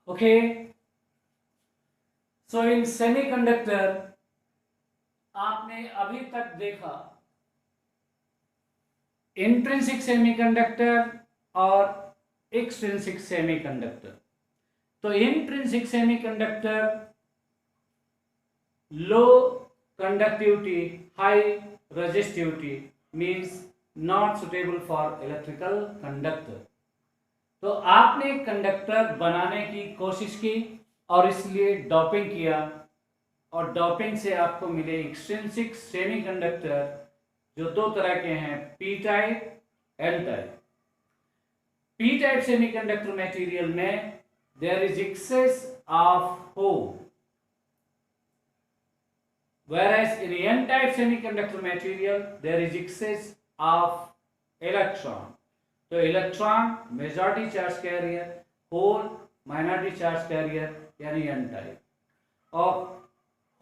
Okay, सो इन semiconductor आपने अभी तक देखा इंट्रिंसिक सेमीकंडक्टर और एक्सट्रिंसिक सेमीकंडक्टर। तो intrinsic semiconductor low conductivity, high resistivity, means not suitable for electrical conductor. तो आपने कंडक्टर बनाने की कोशिश की और इसलिए डोपिंग किया, और डोपिंग से आपको मिले एक्सट्रिंसिक सेमीकंडक्टर, जो दो तरह के हैं, P type, N type. P type semiconductor material में there is excess of hole, whereas in n type semiconductor material there is excess of electron. तो electron majority charge carrier, hole minority charge carrier, यानी N type, और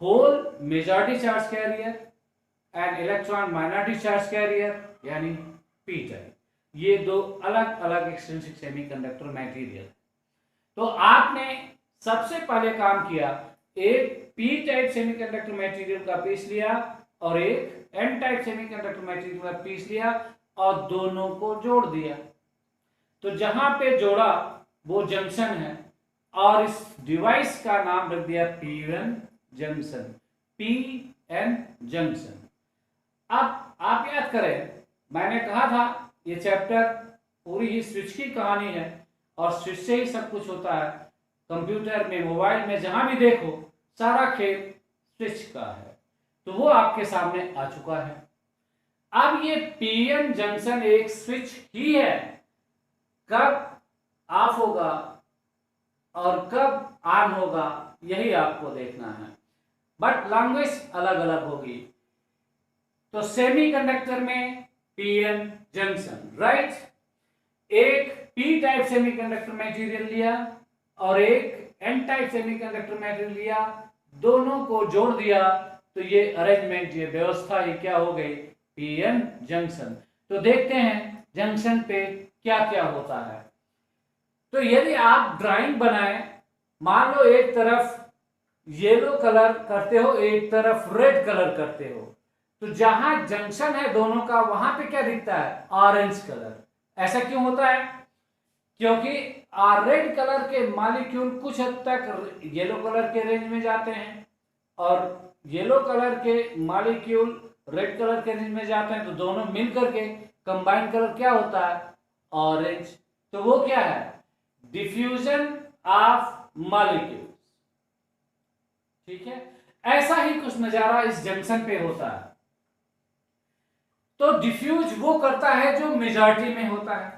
hole majority charge carrier and electron minority charge carrier, यानी P type. ये दो अलग अलग extrinsic semiconductor material. तो आपने सबसे पहले काम किया, एक पी टाइप सेमीकंडक्टर मटेरियल का पीस लिया और एक एन टाइप सेमीकंडक्टर मटेरियल का पीस लिया और दोनों को जोड़ दिया। तो जहां पे जोड़ा वो जंक्शन है और इस डिवाइस का नाम रख दिया P1 जंक्शन, PN जंक्शन। अब आप याद करें, मैंने कहा था ये चैप्टर पूरी ही स्विच की कहानी है और स्विच से ही सब कुछ होता है। कंप्यूटर में, मोबाइल में, जहां भी देखो सारा खेल स्विच का है। तो वो आपके सामने आ चुका है। अब ये पीएन जंक्शन एक स्विच ही है, कब ऑफ होगा और कब ऑन होगा यही आपको देखना है, बट लैंग्वेज अलग अलग होगी। तो सेमीकंडक्टर में पीएन जंक्शन, राइट। एक पी टाइप सेमीकंडक्टर मटेरियल लिया और एक एन टाइप सेमीकंडक्टर मटेरियल लिया, दोनों को जोड़ दिया, तो ये अरेंजमेंट, ये व्यवस्था, ये क्या हो गई, पीएन जंक्शन। तो देखते हैं जंक्शन पे क्या क्या होता है। तो यदि आप ड्राइंग बनाएं, मान लो एक तरफ येलो कलर करते हो, एक तरफ रेड कलर करते हो, तो जहां जंक्शन है दोनों का, वहां पे क्या दिखता है, ऑरेंज कलर। ऐसा क्यों होता है? क्योंकि रेड कलर के मॉलिक्यूल कुछ हद तक येलो कलर के रेंज में जाते हैं और येलो कलर के मॉलिक्यूल रेड कलर के रेंज में जाते हैं, तो दोनों मिलकर के कंबाइन कलर क्या होता है, ऑरेंज। तो वो क्या है, डिफ्यूजन ऑफ मॉलिक्यूल्स। ठीक है, ऐसा ही कुछ नजारा इस जंक्शन पे होता है। तो डिफ्यूज वो करता है जो मेजॉरिटी में होता है।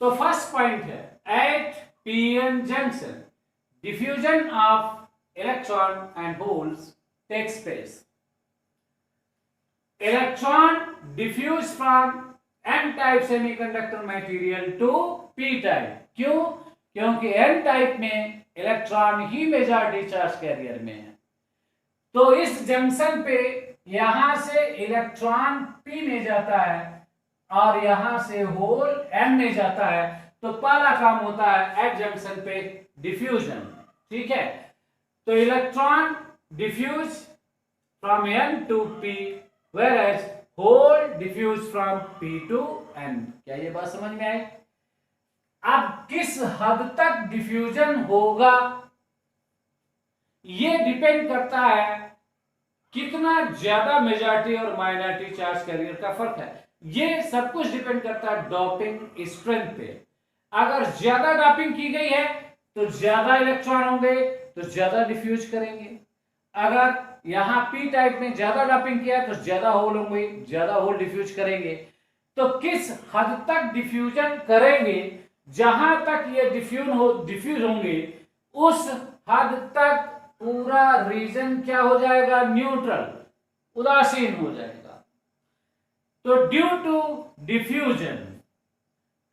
तो फर्स्ट पॉइंट है, at PN junction diffusion of electron and holes takes place. Electron diffuse from N type semiconductor material to P type. क्यों? क्योंकि एन टाइप में इलेक्ट्रॉन ही मेजॉरिटी चार्ज कैरियर में है। तो इस जंक्शन पे यहां से इलेक्ट्रॉन पी में जाता है और यहां से होल एन में जाता है। तो पहला काम होता है एट जंक्शन पे डिफ्यूजन। ठीक है, तो electron diffuse from N to P, whereas hole diffuse from P to N. क्या ये बात समझ में आई? अब किस हद तक डिफ्यूजन होगा ये डिपेंड करता है कितना ज्यादा मेजॉरिटी और माइनॉरिटी चार्ज कैरियर का फर्क है। ये सब कुछ डिपेंड करता है डोपिंग स्ट्रेंथ पे। अगर ज्यादा डोपिंग की गई है तो ज्यादा इलेक्ट्रॉन होंगे, तो ज्यादा डिफ्यूज करेंगे। अगर यहां पी टाइप में ज्यादा डोपिंग किया तो ज्यादा होल होंगे, ज्यादा होल डिफ्यूज करेंगे। तो किस हद तक डिफ्यूजन करेंगे, जहां तक ये डिफ्यूज होंगे उस हद तक पूरा रीजन क्या हो जाएगा, न्यूट्रल, उदासीन हो जाएगा। तो due to diffusion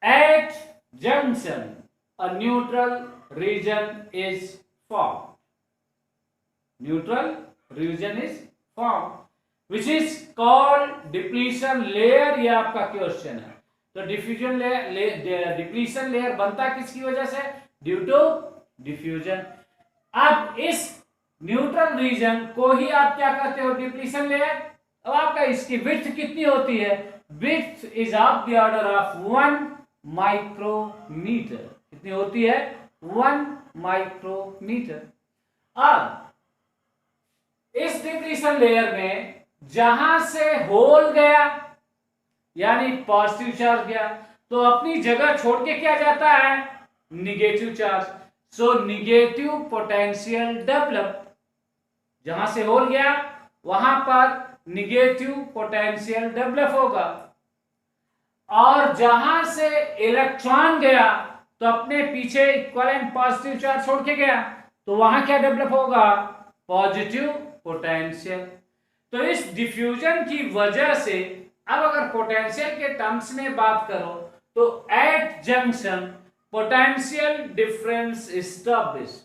at junction a neutral region is form. Neutral region is form which is called depletion layer. ये आपका क्वेश्चन है। तो डिफ्यूजन लेयर, डिप्लीशन लेयर बनता किसकी वजह से, ड्यू टू डिफ्यूजन। अब इस न्यूट्रल रीजन को ही आप क्या कहते हो, डिप्लीशन लेयर। अब आपका इसकी विड्थ कितनी होती है, width is of the order of 1 micrometre. कितनी होती है, 1 माइक्रोमीटर। अब इस डिप्लीशन लेयर में जहां से होल गया यानी पॉजिटिव चार्ज गया, तो अपनी जगह छोड़ के क्या जाता है, निगेटिव चार्ज। सो निगेटिव पोटेंशियल डेवलप। जहां से होल गया वहां पर निगेटिव पोटेंशियल डेवलप होगा, और जहां से इलेक्ट्रॉन गया तो अपने पीछे इक्विवेलेंट पॉजिटिव चार्ज छोड़ के गया, तो वहां क्या डेवलप होगा, पॉजिटिव पोटेंशियल। तो इस डिफ्यूजन की वजह से अब अगर पोटेंशियल के टर्म्स में बात करो तो at junction potential difference established.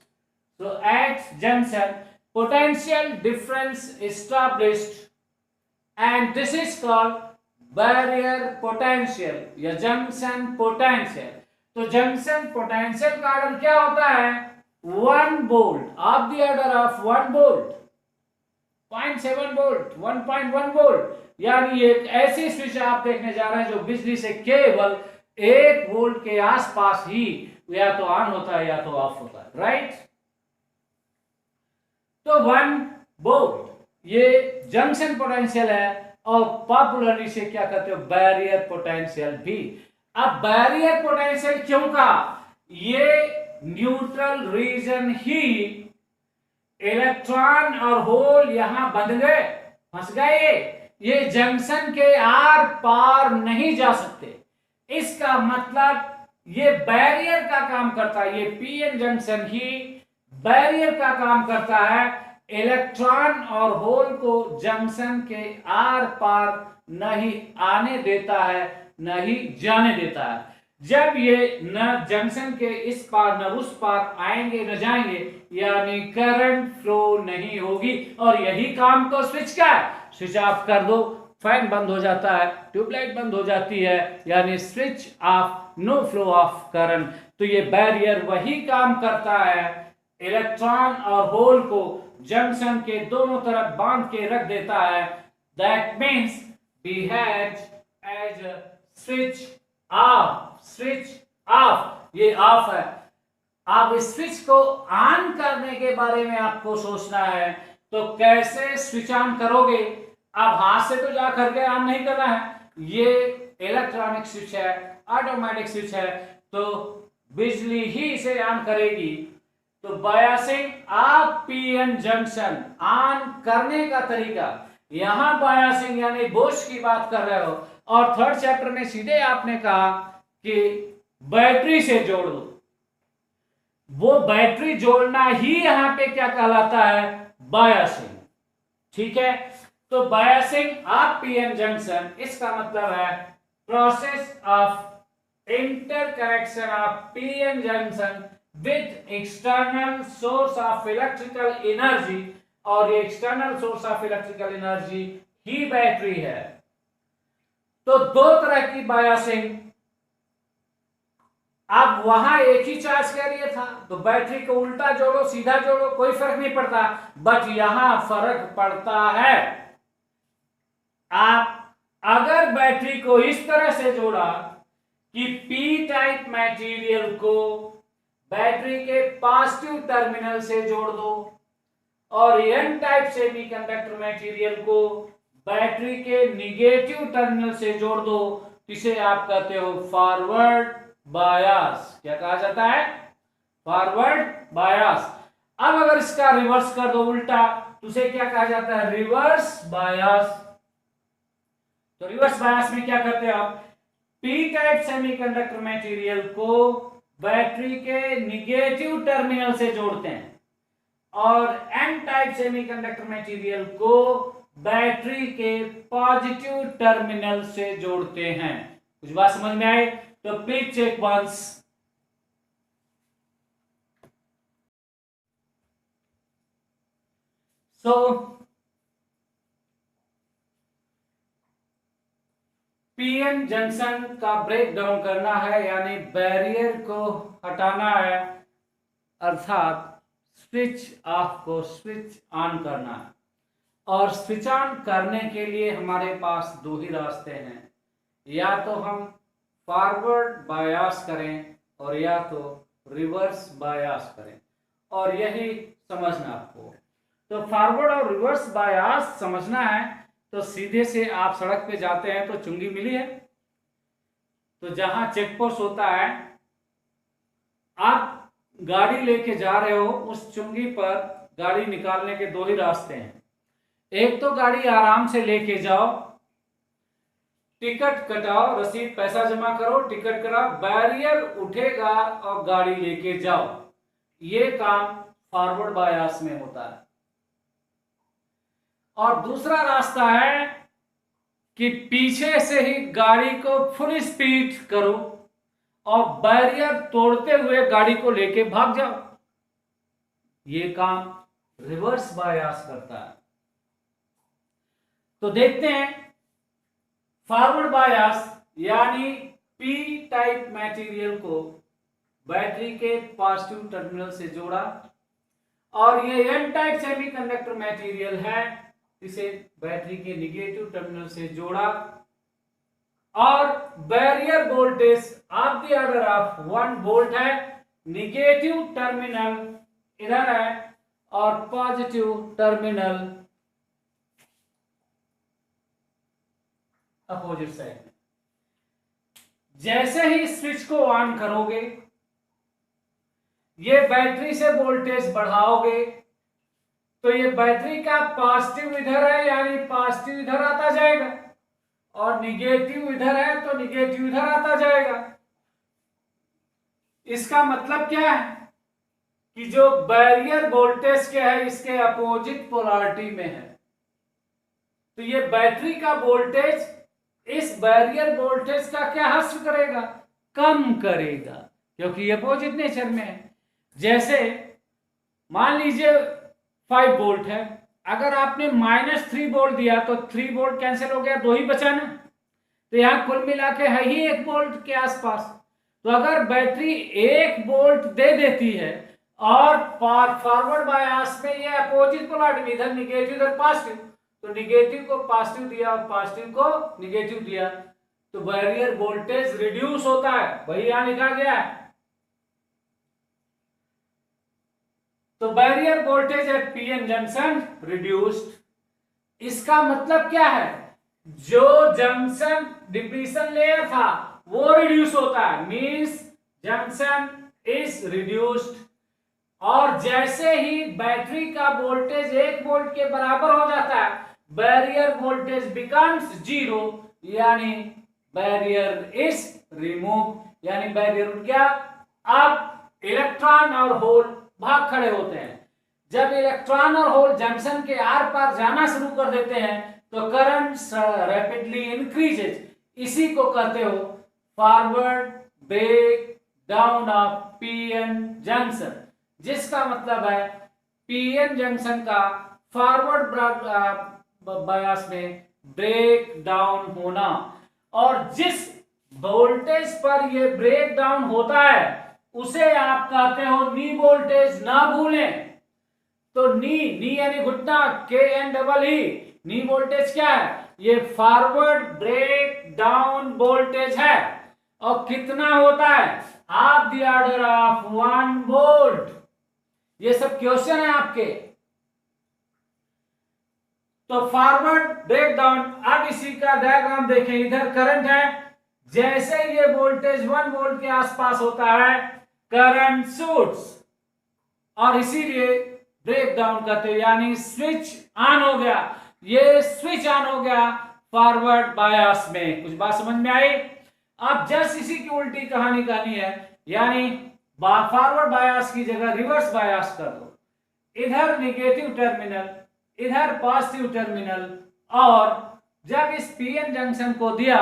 So at junction potential difference established and this is called barrier potential या जंक्शन पोटेंशियल। तो जंक्शन पोटेंशियल का ऑर्डर क्या होता है, 1 volt of the order of 1 volt, 0.7 volt, 1.1 volt. यानी एक ऐसी स्विच आप देखने जा रहे हैं जो बिजली से केवल 1 वोल्ट के आसपास ही या तो ऑन होता है या तो ऑफ होता है, राइट। तो 1 वोल्ट ये जंक्शन पोटेंशियल है, और पॉपुलरली से क्या कहते हो, बैरियर पोटेंशियल भी। अब बैरियर पोटेंशियल क्यों कहा, ये न्यूट्रल रीजन ही इलेक्ट्रॉन और होल यहां बंध गए, फंस गए, ये जंक्शन के आर पार नहीं जा सकते। इसका मतलब ये बैरियर का काम करता है, ये पीएन जंक्शन ही बैरियर का काम करता है, इलेक्ट्रॉन और होल को जंक्शन के आर पार नहीं आने देता है, नहीं जाने देता है। जब ये न जंक्शन के इस पार न उस पार आएंगे न जाएंगे, यानी करंट फ्लो नहीं होगी, और यही काम तो स्विच का है। स्विच ऑफ कर दो, फैन बंद हो जाता है, ट्यूबलाइट बंद हो जाती है, यानी switch off, no flow of current. तो ये बैरियर वही काम करता है, इलेक्ट्रॉन और होल को जंक्शन के दोनों तरफ बांध के रख देता है। That means behave as switch off, switch off, ये ऑफ है। आप इस स्विच को ऑन करने के बारे में आपको सोचना है, तो कैसे स्विच ऑन करोगे, आप हाथ से तो जा करके ऑन नहीं करना है, ये इलेक्ट्रॉनिक स्विच है, ऑटोमेटिक स्विच है, तो बिजली ही इसे ऑन करेगी। तो biasing of PN junction on करने का तरीका, यहां बायसिंग यानी बुश की बात कर रहे हो, और थर्ड चैप्टर में सीधे आपने कहा कि बैटरी से जोड़ दो। वो बैटरी जोड़ना ही यहां पे क्या कहलाता है, बायसिंग, ठीक है। तो बायसिंग ऑफ पीएन जंक्शन, इसका मतलब है process of interconnection of PN junction with external source of electrical energy, और ये external source of electrical energy he battery है। तो दो तरह की बायसिंग, अब वहां एक ही चार्ज कैरियर था, तो बैटरी को उल्टा जोड़ो सीधा जोड़ो कोई फर्क नहीं पड़ता, बट यहां फर्क पड़ता है। आप अगर बैटरी को इस तरह से जोड़ा कि पी टाइप मटेरियल को बैटरी के पॉजिटिव टर्मिनल से जोड़ दो, और एन टाइप सेमीकंडक्टर मटेरियल को बैटरी के निगेटिव टर्मिनल से जोड़ दो, इसे आप कहते हो फॉरवर्ड बायस। क्या कहा जाता है, फॉरवर्ड बायस। अब अगर इसका रिवर्स कर दो उल्टा, तो उसे क्या कहा जाता है, रिवर्स बायस। तो रिवर्स बायस में क्या करते हैं आप, पी टाइप सेमीकंडक्टर मटेरियल को बैटरी के निगेटिव टर्मिनल से जोड़ते हैं, और एन टाइप सेमीकंडक्टर मटेरियल को बैटरी के पॉजिटिव टर्मिनल से जोड़ते हैं। कुछ बात समझ में आए, तो please check once. So PN junction का ब्रेक डाउन करना है, यानी बैरियर को हटाना है, अर्थात स्विच ऑफ को स्विच ऑन करना है। और स्विच ऑन करने के लिए हमारे पास दो ही रास्ते हैं, या तो हम फॉरवर्ड बायास करें और या तो रिवर्स बायास करें, और यही समझना आपको। तो फॉरवर्ड और रिवर्स बायास समझना है तो सीधे से आप सड़क पे जाते हैं तो चुंगी मिली है, तो जहां चेक पोस्ट होता है आप गाड़ी लेके जा रहे हो, उस चुंगी पर गाड़ी निकालने के दो ही रास्ते हैं। एक तो गाड़ी आराम से लेके जाओ, टिकट कटाओ, रसीद पैसा जमा करो, टिकट कराओ, बैरियर उठेगा और गाड़ी लेके जाओ। ये काम फॉरवर्ड बायास में होता है। और दूसरा रास्ता है कि पीछे से ही गाड़ी को फुल स्पीड करो और बैरियर तोड़ते हुए गाड़ी को लेके भाग जाओ। ये काम रिवर्स बायास करता है। तो देखते हैं, फॉरवर्ड बायास यानी पी टाइप मटेरियल को बैटरी के पॉजिटिव टर्मिनल से जोड़ा, और ये एन टाइप सेमीकंडक्टर मटेरियल है, इसे बैटरी के निगेटिव टर्मिनल से जोड़ा, और barrier voltage of the order of 1 volt है। निगेटिव टर्मिनल इधर है और पॉजिटिव टर्मिनल अपोजिट साइड में। जैसे ही स्विच को ऑन करोगे, ये बैटरी से वोल्टेज बढ़ाओगे, तो ये बैटरी का पॉजिटिव इधर है यानी पॉजिटिव इधर आता जाएगा, और निगेटिव इधर है तो निगेटिव इधर आता जाएगा। इसका मतलब क्या है कि जो बैरियर वोल्टेज के है इसके अपोजिट पोलैरिटी में है, तो ये बैटरी का वोल्टेज इस बैरियर वोल्टेज का क्या हासिल करेगा, कम करेगा, क्योंकि ये अपोजिट नेचर में है। जैसे मान लीजिए 5 वोल्ट है, अगर आपने -3 वोल्ट दिया तो 3 वोल्ट कैंसिल हो गया, 2 ही बचा ना, तो यहां कुल मिला के है ही 1 वोल्ट के आसपास। तो अगर बैटरी 1 वोल्ट दे देती है और फॉरवर्ड बायास में ये अपोजिट पोलैरिटी, इधर निगेटिव इधर पॉजिटिव, तो निगेटिव को पॉजिटिव दिया और पॉजिटिव को निगेटिव दिया, तो बैरियर वोल्टेज रिड्यूस होता है, वही यहां लिखा गया है। तो barrier voltage at PN junction reduced. इसका मतलब क्या है, जो जंक्शन डिप्लीशन लेयर था वो रिड्यूस होता है, मींस जंक्शन इज रिड्यूस्ड। और जैसे ही बैटरी का वोल्टेज 1 वोल्ट के बराबर हो जाता है, बैरियर वोल्टेज बिकम्स 0, यानी बैरियर इज रिमूव, यानी बैरियर उठ गया। अब इलेक्ट्रॉन और होल भाग खड़े होते हैं। जब इलेक्ट्रॉन और होल जंक्शन के आर पार जाना शुरू कर देते हैं तो करंट रैपिडली इंक्रीजेज। इसी को कहते हो forward break down of PN junction, जिसका मतलब है पीएन जंक्शन का फॉरवर्ड बायस में ब्रेक डाउन होना। और जिस वोल्टेज पर यह ब्रेक डाउन होता है उसे आप कहते हो नी वोल्टेज, ना भूलें। तो नी यानी घुटना, KNEE, नी वोल्टेज क्या है, ये फॉरवर्ड ब्रेक डाउन वोल्टेज है। और कितना होता है, of the order of 1 volt. ये सब क्वेश्चन है आपके। तो फॉरवर्ड ब्रेक डाउन, अब इसी का डायग्राम देखें, इधर करंट है, जैसे ये वोल्टेज 1 वोल्ट के आसपास होता है करंट शूट्स, और इसीलिए ब्रेक डाउन कहते हैं, यानी स्विच ऑन हो गया। ये स्विच ऑन हो गया फॉरवर्ड बायस में। कुछ बात समझ में आई? अब जस्ट इसी की उल्टी कहानी कहनी है, यानी फॉरवर्ड बायस की जगह रिवर्स बायस कर दो। इधर निगेटिव टर्मिनल, इधर पॉजिटिव टर्मिनल, और जब इस पीएन जंक्शन को दिया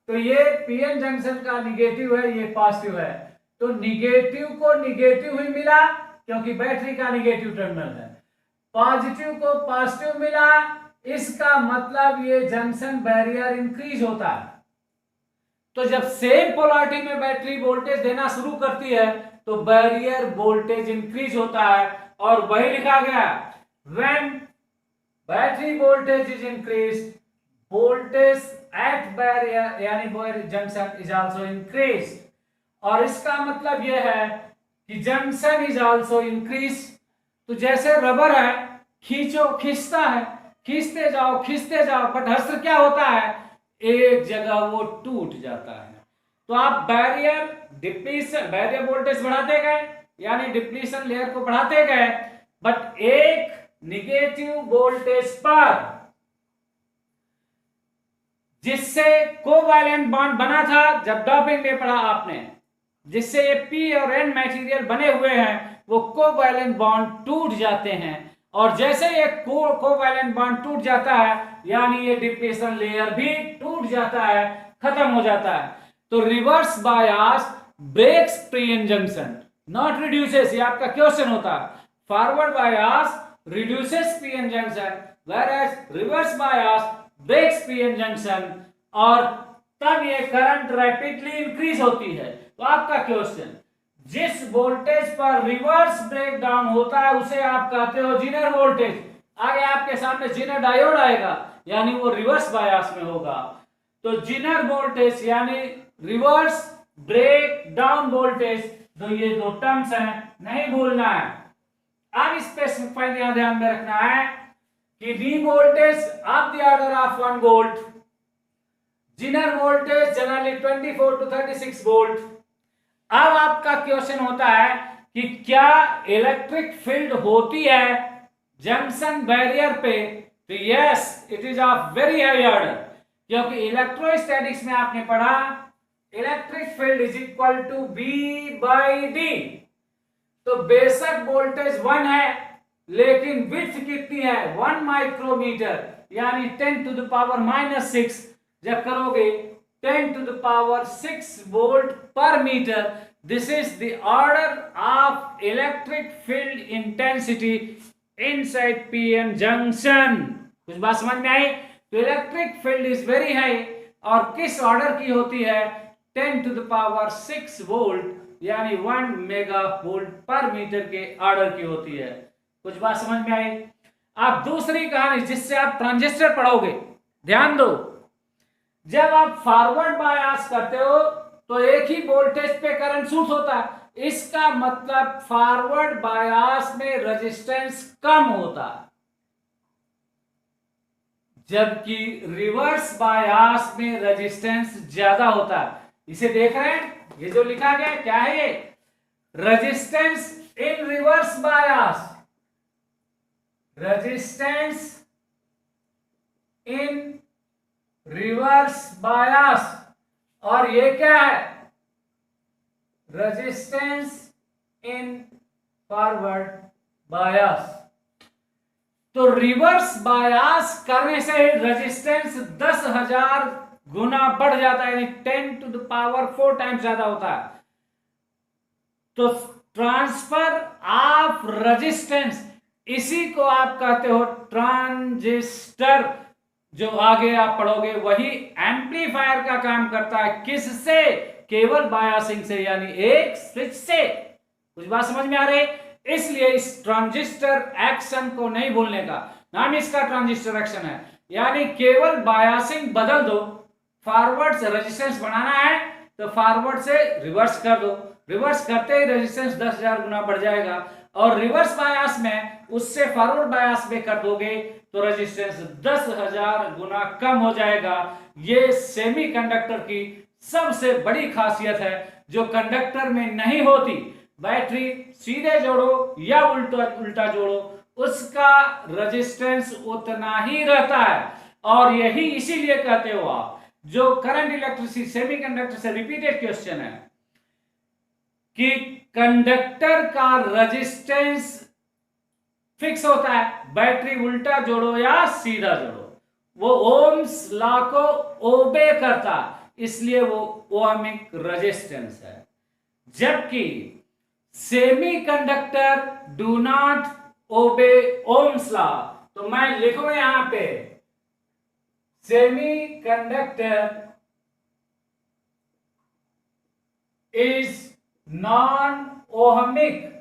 तो ये पीएन जंक्शन का निगेटिव है, ये पॉजिटिव है, तो निगेटिव को निगेटिव ही मिला क्योंकि बैटरी का निगेटिव टर्मिनल है, पॉजिटिव को पॉजिटिव मिला, इसका मतलब ये जंक्शन बैरियर इंक्रीज होता है। तो जब सेम पोलैरिटी में बैटरी वोल्टेज देना शुरू करती है तो बैरियर वोल्टेज इंक्रीज होता है, और वही लिखा गया when battery voltage is increase voltage at barrier यानी barrier junction is also increase. और इसका मतलब यह है कि जंक्शन इज आल्सो इंक्रीज। तो जैसे रबर है, खींचो खींचता है, खींचते जाओ बट हर्ष क्या होता है, एक जगह वो टूट जाता है। तो आप बैरियर वोल्टेज बढ़ाते गए यानी डिप्लीशन लेयर को बढ़ाते गए, बट एक निगेटिव वोल्टेज पर जिससे कोवैलेंट बॉन्ड बना था, जब डोपिंग में पढ़ा आपने, जिससे ये पी और एन मटेरियल बने हुए हैं, वो कोवैलेंट बॉन्ड टूट जाते हैं। और जैसे ये कोवैलेंट बॉन्ड टूट जाता है यानी ये डिप्लीशन लेयर भी टूट जाता है, खत्म हो जाता है। तो reverse bias breaks P N junction not reduces, ये आपका क्वेश्चन होता है। Forward bias reduces P N junction whereas reverse bias breaks P N junction, और तब ये करंट रैपिडली इंक्रीज होती है। तो आपका क्वेश्चन, जिस वोल्टेज पर रिवर्स ब्रेक डाउन होता है उसे आप कहते हो जीनर वोल्टेज। आगे आपके सामने जीनर डायोड आएगा यानी वो रिवर्स बायस में होगा। तो जीनर वोल्टेज यानी रिवर्स ब्रेक डाउन वोल्टेज, तो ये दो टर्म्स हैं, नहीं भूलना है। अब स्पेसिफाई ध्यान में रखना है कि D voltage of the order of 1 volt, Zener voltage generally 24 to 36 volt. अब आपका क्वेश्चन होता है कि क्या इलेक्ट्रिक फील्ड होती है जंक्शन बैरियर पे, तो yes it is of very high order, क्योंकि इलेक्ट्रोस्टैटिक्स में आपने पढ़ा electric field is equal to B by D. तो बेशक वोल्टेज 1 है लेकिन विड्थ कितनी है 1 माइक्रोमीटर यानी 10 to the power -6, जब करोगे 10 to the power 6 वोल्ट पर metre. This is the order of electric field intensity inside PN junction. कुछ बात समझ में आई? तो electric field is very high, और किस ऑर्डर की होती है 10 to the power 6 वोल्ट यानी 1 मेगा वोल्ट पर मीटर के ऑर्डर की होती है। कुछ बात समझ में आई? आप दूसरी कहानी जिससे आप ट्रांजिस्टर पढ़ोगे, ध्यान दो, जब आप फॉरवर्ड बायस करते हो तो एक ही वोल्टेज पे करंट शूट होता है, इसका मतलब फॉरवर्ड बायस में रेजिस्टेंस कम होता है, जबकि रिवर्स बायस में रेजिस्टेंस ज्यादा होता है। इसे देख रहे हैं, ये जो लिखा गया क्या है, ये resistance in reverse bias, resistance in reverse bias, और ये क्या है रेजिस्टेंस इन फॉरवर्ड बायस। तो रिवर्स बायस करने से रेजिस्टेंस 10,000 गुना बढ़ जाता है यानी 10 to the power 4 टाइम्स ज्यादा होता है। तो ट्रांसफर ऑफ रेजिस्टेंस, इसी को आप कहते हो ट्रांजिस्टर। जो आगे आप पढ़ोगे वही एम्पलीफायर का काम करता है, किससे, केवल बायसिंग से यानी एक स्विच से। कुछ बात समझ में आ रही? इसलिए इस ट्रांजिस्टर एक्शन को नहीं भूलने का, नाम इसका ट्रांजिस्टर एक्शन है। यानी केवल बायसिंग बदल दो, फॉरवर्ड से रेजिस्टेंस बढ़ाना है तो फॉरवर्ड से रिवर्स कर दो, रिवर्स करते ही रेजिस्टेंस 10,000 गुना बढ़ जाएगा, और रिवर्स बायस में उससे फॉरवर्ड बायस में कर दोगे तो रेजिस्टेंस 10,000 गुना कम हो जाएगा। ये सेमीकंडक्टर की सबसे बड़ी खासियत है जो कंडक्टर में नहीं होती। बैटरी सीधे जोड़ो या उल्टा जोड़ो, उसका रेजिस्टेंस उतना ही रहता है। और यही इसीलिए कहते हो आप, जो करंट इलेक्ट्रिसिटी सेमीकंडक्टर से रिपीटेड क्वेश्चन है कि कंडक्टर का रेजिस्टेंस फिक्स होता है, बैटरी उल्टा जोड़ो या सीधा जोड़ो, वो ओम्स लॉ को ओबे करता, इसलिए वो ओहमिक रेजिस्टेंस है। जबकि semiconductor do not obey Ohm's law. तो मैं लिखूं यहां पे सेमीकंडक्टर इज non ohmic